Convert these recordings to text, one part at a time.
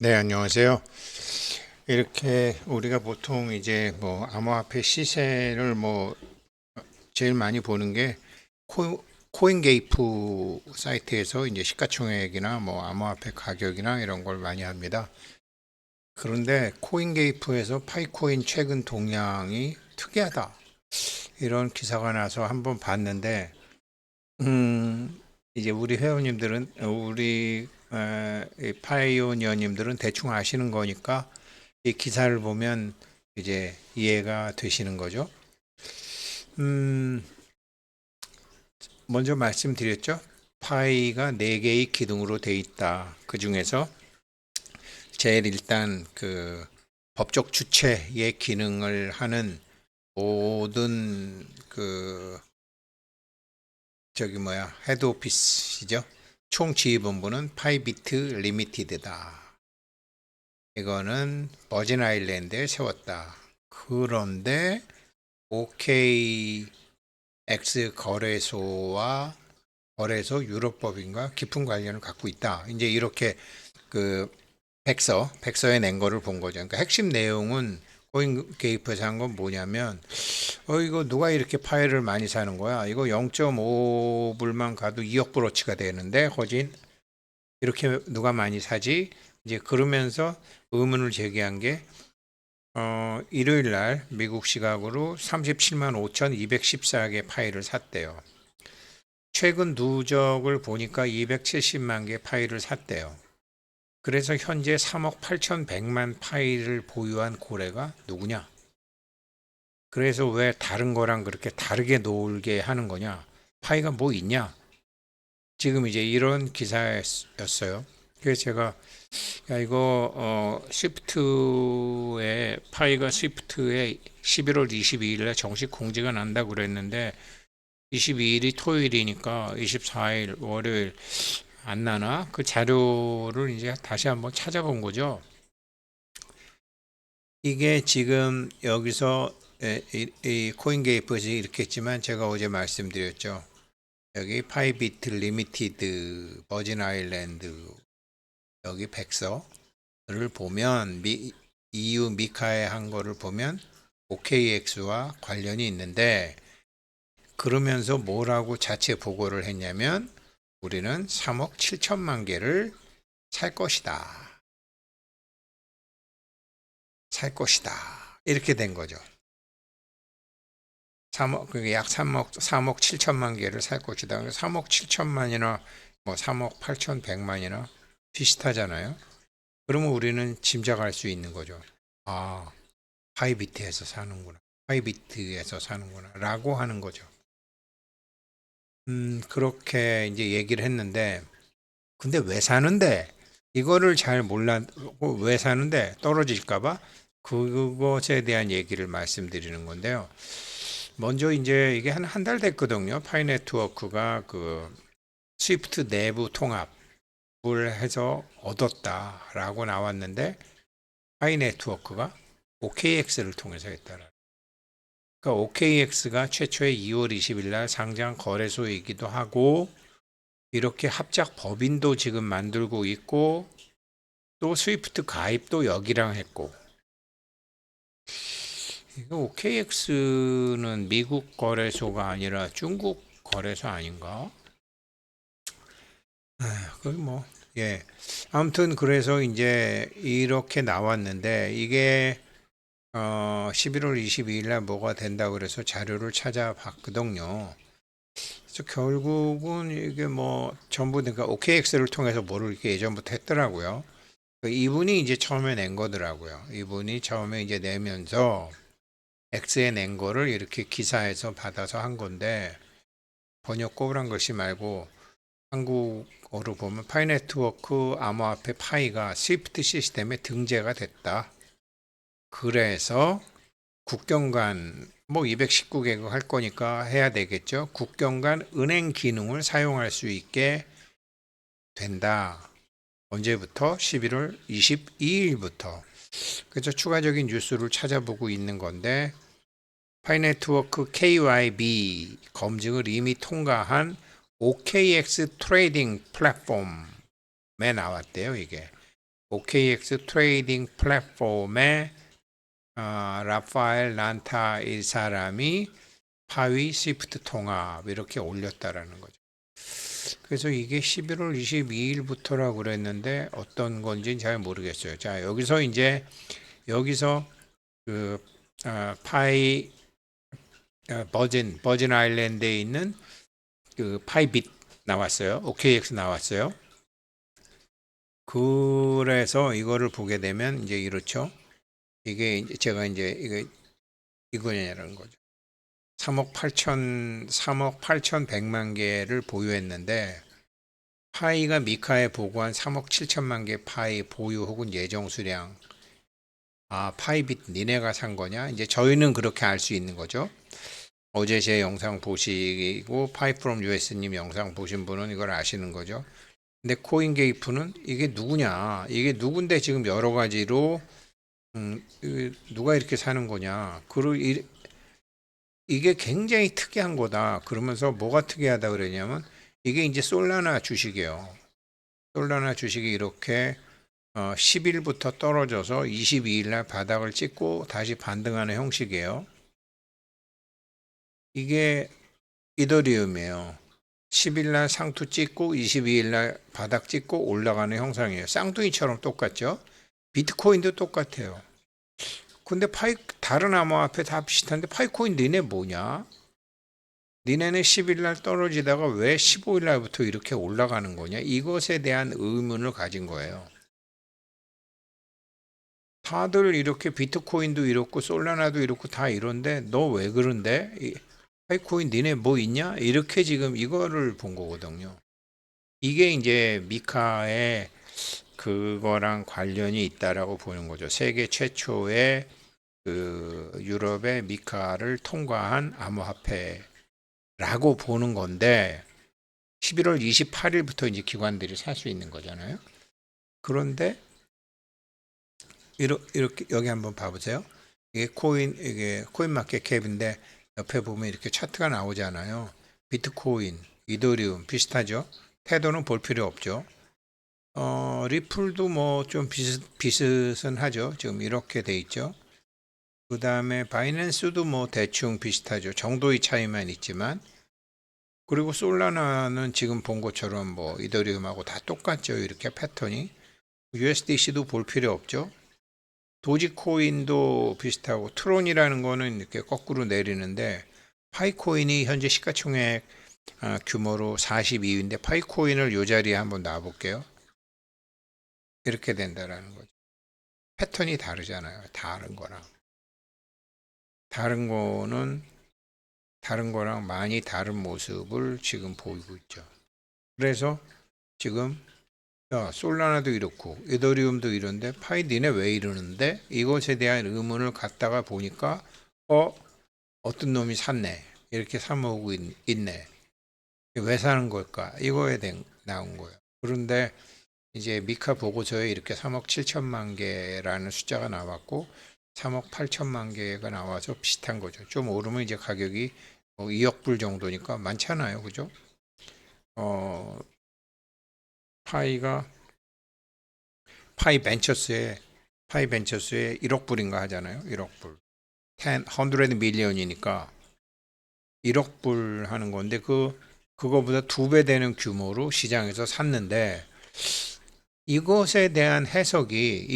네, 안녕하세요. 이렇게 우리가 보통 이제 뭐 암호화폐 시세를 뭐 제일 많이 보는 게 코인게이프 사이트에서 이제 시가총액이나 뭐 암호화폐 가격이나 이런 걸 많이 합니다. 그런데 코인게이프에서 파이코인 최근 동향이 특이하다. 이런 기사가 나서 한번 봤는데, 이제 우리 회원님들은, 우리 이 파이오니어님들은 대충 아시는 거니까 이 기사를 보면 이제 이해가 되시는 거죠. 음, 먼저 말씀드렸죠. 파이가 4개의 기둥으로 돼 있다. 그 중에서 제일 일단 그 법적 주체의 기능을 하는 모든 그 저기 뭐야 헤드 오피스이죠. 총 지휘본부는 파이비트 리미티드다. 이거는 버진 아일랜드에 세웠다. 그런데 OKX 거래소와 거래소 유럽법인과 깊은 관련을 갖고 있다. 이제 이렇게 그 백서에 낸 거를 본 거죠. 그러니까 핵심 내용은 코인게이프에서 한 건 뭐냐면, 이거 누가 이렇게 파일을 많이 사는 거야? 이거 0.5불만 가도 2억 불어치가 되는데, 거진 이렇게 누가 많이 사지? 이제 그러면서 의문을 제기한 게, 일요일 날 미국 시각으로 37만 5,214개 파일을 샀대요. 최근 누적을 보니까 270만 개 파일을 샀대요. 그래서 현재 3억 8,100만 파일을 보유한 고래가 누구냐? 그래서 왜 다른 거랑 그렇게 다르게 놀게 하는 거냐? 파이가 뭐 있냐? 지금 이제 이런 기사였어요. 그래서 제가 야 이거 스위프트에 파이가 스위프트에 11월 22일에 정식 공지가 난다고 그랬는데 22일이 토요일이니까 24일 월요일 안 나나? 그 자료를 이제 다시 한번 찾아본 거죠. 이게 지금 여기서 이 코인게이프에서 이렇게 했지만 제가 어제 말씀드렸죠. 여기 파이비트 리미티드 버진 아일랜드 여기 백서를 보면 EU 미카에 한 거를 보면 OKX와 관련이 있는데 그러면서 뭐라고 자체 보고를 했냐면 우리는 3억 7천만 개를 살 것이다. 살 것이다. 이렇게 된 거죠. 3억, 그게 약 3억 7천만 개를 살 것이다. 3억 7천만이나 뭐 3억 8천100만이나 비슷하잖아요. 그러면 우리는 짐작할 수 있는 거죠. 아, 하이비트에서 사는구나. 하이비트에서 사는구나. 라고 하는 거죠. 그렇게 이제 얘기를 했는데, 근데 왜 사는데? 이거를 잘 몰라고 왜 사는데? 떨어질까봐? 그것에 대한 얘기를 말씀드리는 건데요. 먼저 이제 이게 한 달 됐거든요. 파이네트워크가 그 스위프트 내부 통합을 해서 얻었다라고 나왔는데 파이네트워크가 OKX를 통해서 했다라. 그러니까 OKX가 최초의 2월 20일 날 상장 거래소이기도 하고 이렇게 합작 법인도 지금 만들고 있고 또 스위프트 가입도 여기랑 했고 이거 OKX는 미국 거래소가 아니라 중국 거래소 아닌가? 그 뭐, 예. 아무튼 그래서 이제 이렇게 나왔는데 이게 11월 22일 날 뭐가 된다 그래서 자료를 찾아봤거든요. 그래서 결국은 이게 뭐 전부 그러니까 OKX를 통해서 뭐를 이렇게 예전부터 했더라고요. 이분이 이제 처음에 낸 거더라고요. 이분이 처음에 이제 내면서 X에 낸 거를 이렇게 기사에서 받아서 한 건데 번역 꼬부랑 글씨 말고 한국어로 보면 파이네트워크 암호화폐 파이가 스위프트 시스템에 등재가 됐다. 그래서 국경 간 뭐 219개국 할 거니까 해야 되겠죠. 국경 간 은행 기능을 사용할 수 있게 된다. 언제부터? 11월 22일부터. 그래서 추가적인 뉴스를 찾아보고 있는 건데 파이네트워크 KYB 검증을 이미 통과한 OKX 트레이딩 플랫폼에 나왔대요, 이게. OKX 트레이딩 플랫폼에 라파엘 란타 이 사람이 파위 스위프트 통합 이렇게 올렸다라는 거죠. 그래서 이게 11월 22일부터라고 그랬는데 어떤 건지는 잘 모르겠어요. 자, 여기서 그 파이 버진 아일랜드에 있는 그 파이빗 나왔어요. OKX 나왔어요. 그래서 이거를 보게 되면 이제 이렇죠. 이게 이제 제가 이제 이거냐는 거죠. 3억 8,100만 개를 보유했는데 파이가 미카에 보고한 3억 7천만 개 파이 보유 혹은 예정 수량. 파이빗 니네가 산 거냐? 이제 저희는 그렇게 알 수 있는 거죠. 어제 제 영상 보시고 파이프롬 US님 영상 보신 분은 이걸 아시는 거죠. 근데 코인게이프는 이게 누구냐? 이게 누군데 지금 여러 가지로 누가 이렇게 사는 거냐? 이게 굉장히 특이한 거다. 그러면서 뭐가 특이하다 그러냐면 이게 이제 솔라나 주식이에요. 솔라나 주식이 이렇게 10일부터 떨어져서 22일 날 바닥을 찍고 다시 반등하는 형식이에요. 이게 이더리움이에요. 10일 날 상투 찍고 22일 날 바닥 찍고 올라가는 형상이에요. 쌍둥이처럼 똑같죠? 비트코인도 똑같아요. 근데 다른 암호화폐 다 비슷한데 파이코인 니네 뭐냐? 니네는 10일 날 떨어지다가 왜 15일 날부터 이렇게 올라가는 거냐? 이것에 대한 의문을 가진 거예요. 다들 이렇게 비트코인도 이렇고 솔라나도 이렇고 다 이런데 너 왜 그런데? 파이코인 니네 뭐 있냐? 이렇게 지금 이거를 본 거거든요. 이게 이제 미카의 그거랑 관련이 있다라고 보는 거죠. 세계 최초의 그 유럽의 미카를 통과한 암호화폐라고 보는 건데 11월 28일부터 이제 기관들이 살 수 있는 거잖아요. 그런데 이렇게 여기 한번 봐보세요. 이게 코인 마켓 캡인데 옆에 보면 이렇게 차트가 나오잖아요. 비트코인, 이더리움 비슷하죠. 테더는 볼 필요 없죠. 리플도 뭐 좀 비슷은 하죠. 지금 이렇게 돼 있죠. 그 다음에 바이낸스도 뭐 대충 비슷하죠. 정도의 차이만 있지만. 그리고 솔라나는 지금 본 것처럼 뭐 이더리움하고 다 똑같죠. 이렇게 패턴이. USDC도 볼 필요 없죠. 도지코인도 비슷하고 트론이라는 거는 이렇게 거꾸로 내리는데 파이코인이 현재 시가총액 규모로 42위인데 파이코인을 이 자리에 한번 놔볼게요. 이렇게 된다라는 거죠. 패턴이 다르잖아요. 다른 거랑 많이 다른 모습을 지금 보이고 있죠. 그래서 지금 솔라나도 이렇고 이더리움도 이런데 파이 니네 왜 이러는데 이것에 대한 의문을 갖다가 보니까 어떤 놈이 샀네. 이렇게 사모으고 있네. 왜 사는 걸까? 이거에 나온 거예요. 그런데 이제 미카 보고서에 이렇게 3억 7천만 개라는 숫자가 나왔고 3억 8천만 개가 나와서 비슷한 거죠. 좀 오르면 이제 가격이 2억 불 정도니까 많잖아요. 그죠? 파이 벤처스에 1억 불인가 하잖아요. 1억 불. 100 밀리언이니까 1억 불 하는 건데 그거보다 2배 되는 규모로 시장에서 샀는데 이것에 대한 해석이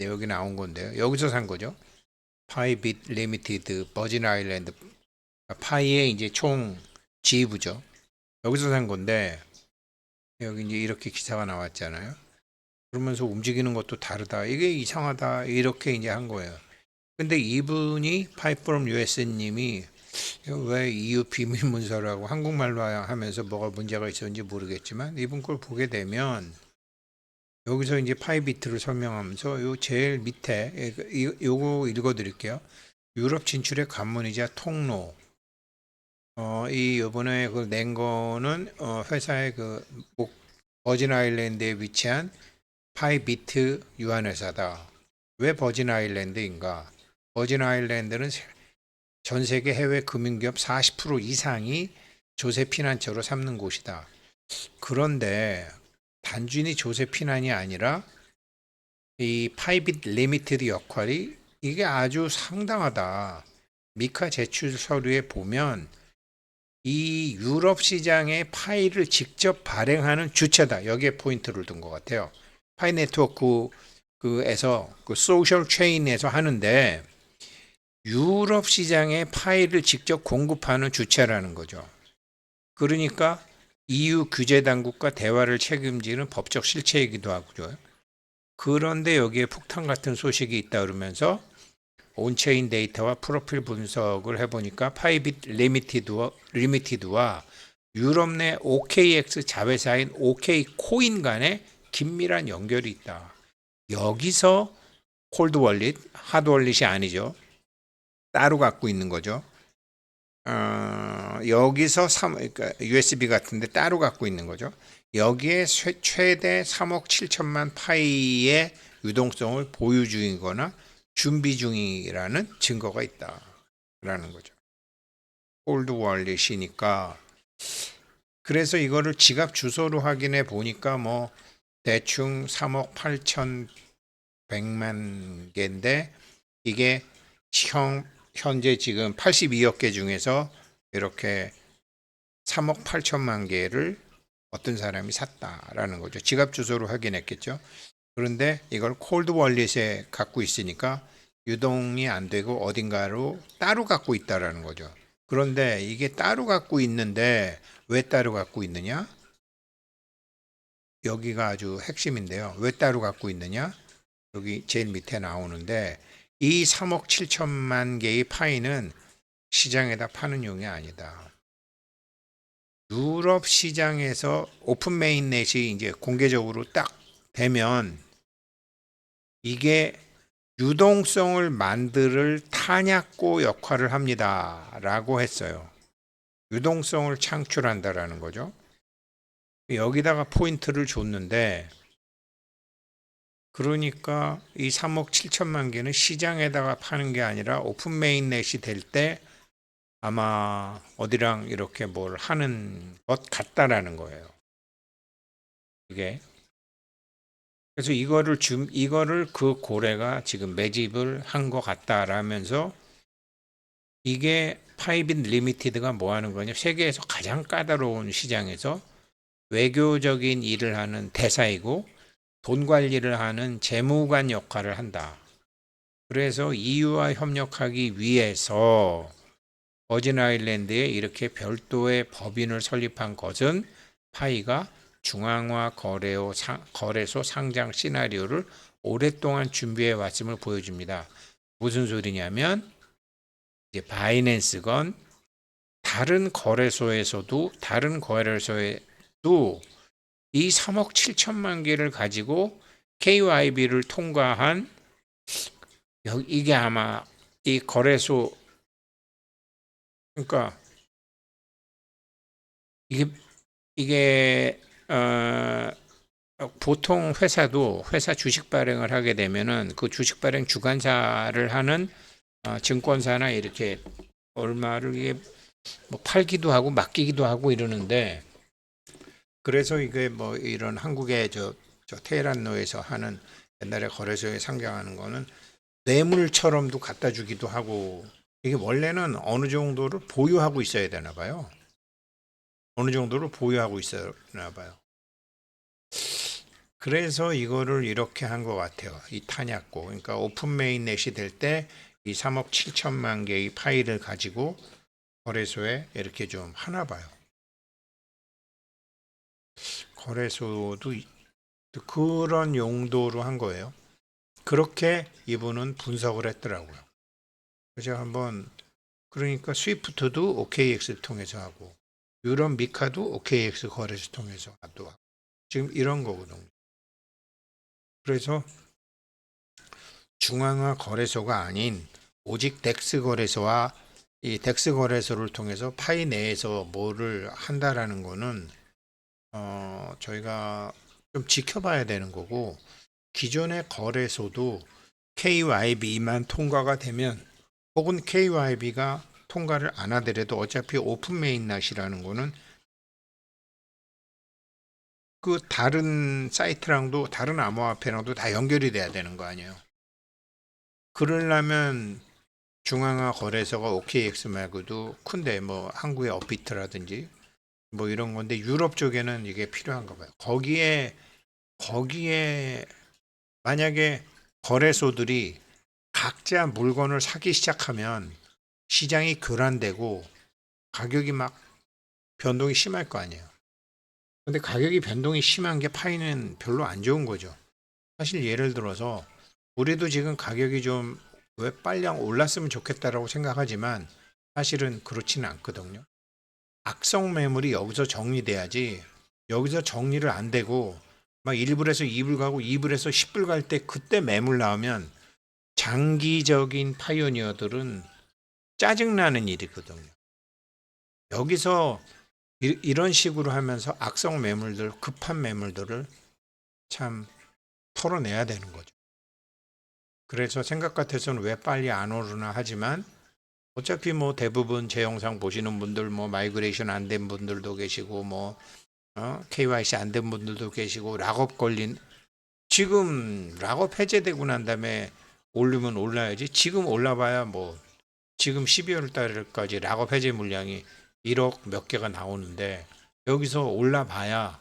여기 나온 건데요. 여기서 산 거죠. 파이빗 리미티드 버진 아일랜드 파이의 이제 총 지부죠. 여기서 산 건데 여기 이제 이렇게 기사가 나왔잖아요. 그러면서 움직이는 것도 다르다. 이게 이상하다. 이렇게 이제 한 거예요. 근데 이분이 파이프롬 US님이 왜 EU 비밀 문서라고 한국말로 하면서 뭐가 문제가 있었는지 모르겠지만 이분 걸 보게 되면 여기서 이제 파이비트를 설명하면서 요 제일 밑에 요거 읽어드릴게요. 유럽 진출의 관문이자 통로. 이 요번에 그 낸 거는 회사의 그 버진 아일랜드에 위치한 파이비트 유한회사다. 왜 버진 아일랜드인가? 버진 아일랜드는 전 세계 해외 금융기업 40% 이상이 조세 피난처로 삼는 곳이다. 그런데 단순히 조세피난이 아니라 이 파이빗 리미티드 역할이 이게 아주 상당하다. 미카 제출 서류에 보면 이 유럽 시장의 파이를 직접 발행하는 주체다. 여기에 포인트를 둔 것 같아요. 파이 네트워크에서 그 소셜 체인에서 하는데 유럽 시장의 파이를 직접 공급하는 주체라는 거죠. 그러니까 EU 규제 당국과 대화를 책임지는 법적 실체이기도 하고요. 그런데 여기에 폭탄 같은 소식이 있다 그러면서 온체인 데이터와 프로필 분석을 해보니까 파이빗 리미티드와 유럽 내 OKX 자회사인 OK코인 간에 긴밀한 연결이 있다. 여기서 콜드 월릿, 하드 월릿이 아니죠. 따로 갖고 있는 거죠. 여기서 그러니까 USB 같은데 따로 갖고 있는 거죠. 여기에 최대 3억 7천만 파이의 유동성을 보유 중이거나 준비 중이라는 증거가 있다라는 거죠. 콜드 월릿이니까 그래서 이거를 지갑 주소로 확인해 보니까 뭐 대충 3억 8천 100만 개인데 이게 현재 지금 82억 개 중에서 이렇게 3억 8천만 개를 어떤 사람이 샀다라는 거죠. 지갑 주소로 확인했겠죠. 그런데 이걸 콜드 월릿에 갖고 있으니까 유동이 안 되고 어딘가로 따로 갖고 있다라는 거죠. 그런데 이게 따로 갖고 있는데 왜 따로 갖고 있느냐? 여기가 아주 핵심인데요. 왜 따로 갖고 있느냐? 여기 제일 밑에 나오는데 이 3억 7천만 개의 파이는 시장에다 파는 용이 아니다. 유럽 시장에서 오픈 메인넷이 이제 공개적으로 딱 되면 이게 유동성을 만들 탄약고 역할을 합니다라고 했어요. 유동성을 창출한다라는 거죠. 여기다가 포인트를 줬는데 그러니까 이 3억 7천만 개는 시장에다가 파는 게 아니라 오픈 메인넷이 될 때 아마 어디랑 이렇게 뭘 하는 것 같다라는 거예요. 이게 그래서 이거를 그 고래가 지금 매집을 한 것 같다라면서 이게 파이빗 리미티드가 뭐 하는 거냐? 세계에서 가장 까다로운 시장에서 외교적인 일을 하는 대사이고 돈 관리를 하는 재무관 역할을 한다. 그래서 EU와 협력하기 위해서 버진 아일랜드에 이렇게 별도의 법인을 설립한 것은 파이가 중앙화 거래소 상장 시나리오를 오랫동안 준비해 왔음을 보여줍니다. 무슨 소리냐면 이제 바이낸스건 다른 거래소에도 이 3억 7천만 개를 가지고 KYB를 통과한 이게 아마 이 거래소 그러니까 이게 보통 회사 주식 발행을 하게 되면은 그 주식 발행 주관사를 하는 증권사나 이렇게 얼마를 이게 뭐 팔기도 하고 맡기기도 하고 이러는데 그래서 이게 뭐 이런 한국의 저 테헤란로에서 하는 옛날에 거래소에 상장하는 거는 뇌물처럼도 갖다 주기도 하고 이게 원래는 어느 정도를 보유하고 있어야 되나 봐요. 어느 정도를 보유하고 있어나 봐요. 그래서 이거를 이렇게 한 것 같아요. 이 탄약고. 그러니까 오픈 메인넷이 될 때 이 3억 7천만 개의 파일을 가지고 거래소에 이렇게 좀 하나 봐요. 거래소도 그런 용도로 한 거예요. 그렇게 이분은 분석을 했더라고요. 제가 한번 그러니까 스위프트도 OKX를 통해서 하고 유럽 미카도 OKX 거래소 통해서 하고 지금 이런 거거든요. 그래서 중앙화 거래소가 아닌 오직 덱스 거래소와 이 덱스 거래소를 통해서 파이 내에서 뭐를 한다라는 거는 저희가 좀 지켜봐야 되는 거고 기존의 거래소도 KYB만 통과가 되면 혹은 KYB가 통과를 안 하더라도 어차피 오픈 메인넷이라는 거는 그 다른 사이트랑도 다른 암호화폐랑도 다 연결이 돼야 되는 거 아니에요. 그러려면 중앙화 거래소가 OKX 말고도 큰데 뭐 한국의 업비트라든지 뭐 이런 건데 유럽 쪽에는 이게 필요한가 봐요. 거기에 만약에 거래소들이 각자 물건을 사기 시작하면 시장이 교란되고 가격이 막 변동이 심할 거 아니에요. 근데 가격이 변동이 심한 게 파이는 별로 안 좋은 거죠. 사실 예를 들어서 우리도 지금 가격이 좀 왜 빨리 올랐으면 좋겠다라고 생각하지만 사실은 그렇지는 않거든요. 악성 매물이 여기서 정리돼야지 여기서 정리를 안 되고 막 1불에서 2불 가고 2불에서 10불 갈 때 그때 매물 나오면 장기적인 파이오니어들은 짜증나는 일이거든요. 여기서 이런 식으로 하면서 악성 매물들, 급한 매물들을 참 털어내야 되는 거죠. 그래서 생각 같아서는 왜 빨리 안 오르나 하지만 어차피 뭐 대부분 제 영상 보시는 분들 뭐 마이그레이션 안 된 분들도 계시고 뭐 KYC 안 된 분들도 계시고 락업 걸린 지금 락업 해제되고 난 다음에 올리면 올라야지 지금 올라봐야 뭐 지금 12월 달까지 락업 해제 물량이 1억 몇 개가 나오는데 여기서 올라봐야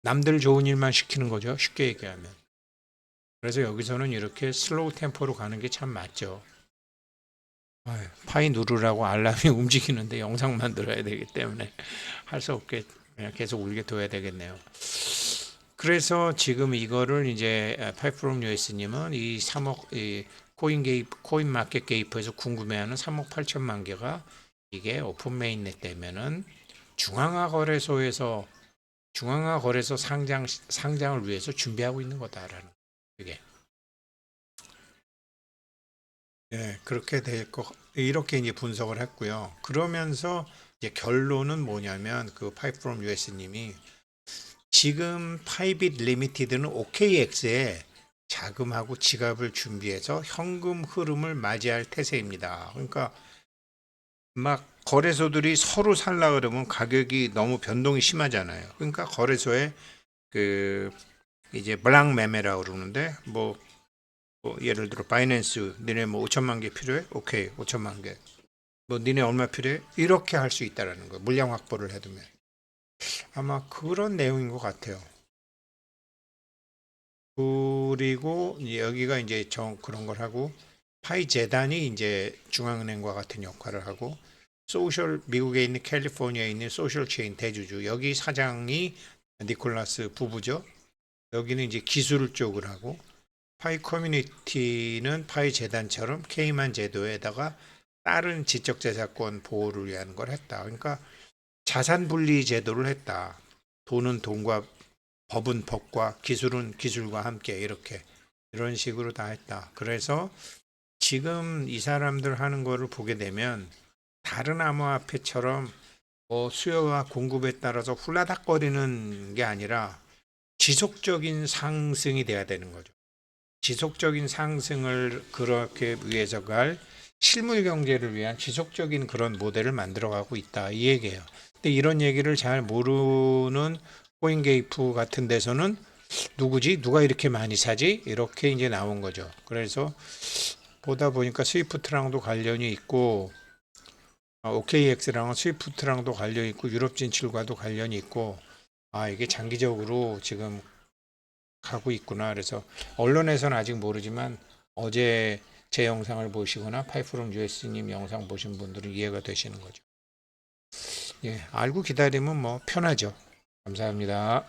남들 좋은 일만 시키는 거죠. 쉽게 얘기하면. 그래서 여기서는 이렇게 슬로우 템포로 가는 게 참 맞죠. 파이 누르라고 알람이 움직이는데 영상 만들어야 되기 때문에 할 수 없게 그냥 계속 울게 둬야 되겠네요. 그래서 지금 이거를 이제 파이프롬 US님은 이 3억 코인 마켓 게이프에서 궁금해하는 3억 8천만 개가 이게 오픈 메인넷 되면은 중앙화 거래소 상장을 위해서 준비하고 있는 거다라는 그게 그렇게 이렇게 이제 분석을 했고요. 그러면서 이제 결론은 뭐냐면 그 파이프롬 US님이 지금 파이빗 리미티드는 OKX에 자금하고 지갑을 준비해서 현금 흐름을 맞이할 태세입니다. 그러니까 막 거래소들이 서로 살라 그러면 가격이 너무 변동이 심하잖아요. 그러니까 거래소에 그 이제 블랑 매매라고 그러는데 뭐 예를 들어 바이낸스 니네 뭐 5천만 개 필요해? 오케이 5천만 개. 뭐 니네 얼마 필요해? 이렇게 할 수 있다라는 거예요. 물량 확보를 해두면. 아마 그런 내용인 것 같아요. 그리고 여기가 이제 그런 걸 하고 파이 재단이 이제 중앙은행과 같은 역할을 하고 미국에 있는 캘리포니아에 있는 소셜 체인 대주주 여기 사장이 니콜라스 부부죠. 여기는 이제 기술 쪽을 하고 파이 커뮤니티는 파이 재단처럼 케이만 제도에다가 다른 지적재산권 보호를 위한 걸 했다. 그러니까 자산 분리 제도를 했다. 돈은 돈과 법은 법과 기술은 기술과 함께 이렇게 이런 식으로 다 했다. 그래서 지금 이 사람들 하는 거를 보게 되면 다른 암호화폐처럼 수요와 공급에 따라서 훌라닥거리는 게 아니라 지속적인 상승이 돼야 되는 거죠. 지속적인 상승을 그렇게 위해서 갈 실물 경제를 위한 지속적인 그런 모델을 만들어가고 있다 이 얘기예요. 근데 이런 얘기를 잘 모르는 코인게이프 같은 데서는 누구지? 누가 이렇게 많이 사지? 이렇게 이제 나온 거죠. 그래서 보다 보니까 스위프트랑도 관련이 있고 OKX랑은 스위프트랑도 관련이 있고 유럽 진출과도 관련이 있고 이게 장기적으로 지금 가고 있구나. 그래서 언론에서는 아직 모르지만 어제 제 영상을 보시거나 파이프롬 US님 영상 보신 분들은 이해가 되시는 거죠. 알고 기다리면 뭐 편하죠. 감사합니다.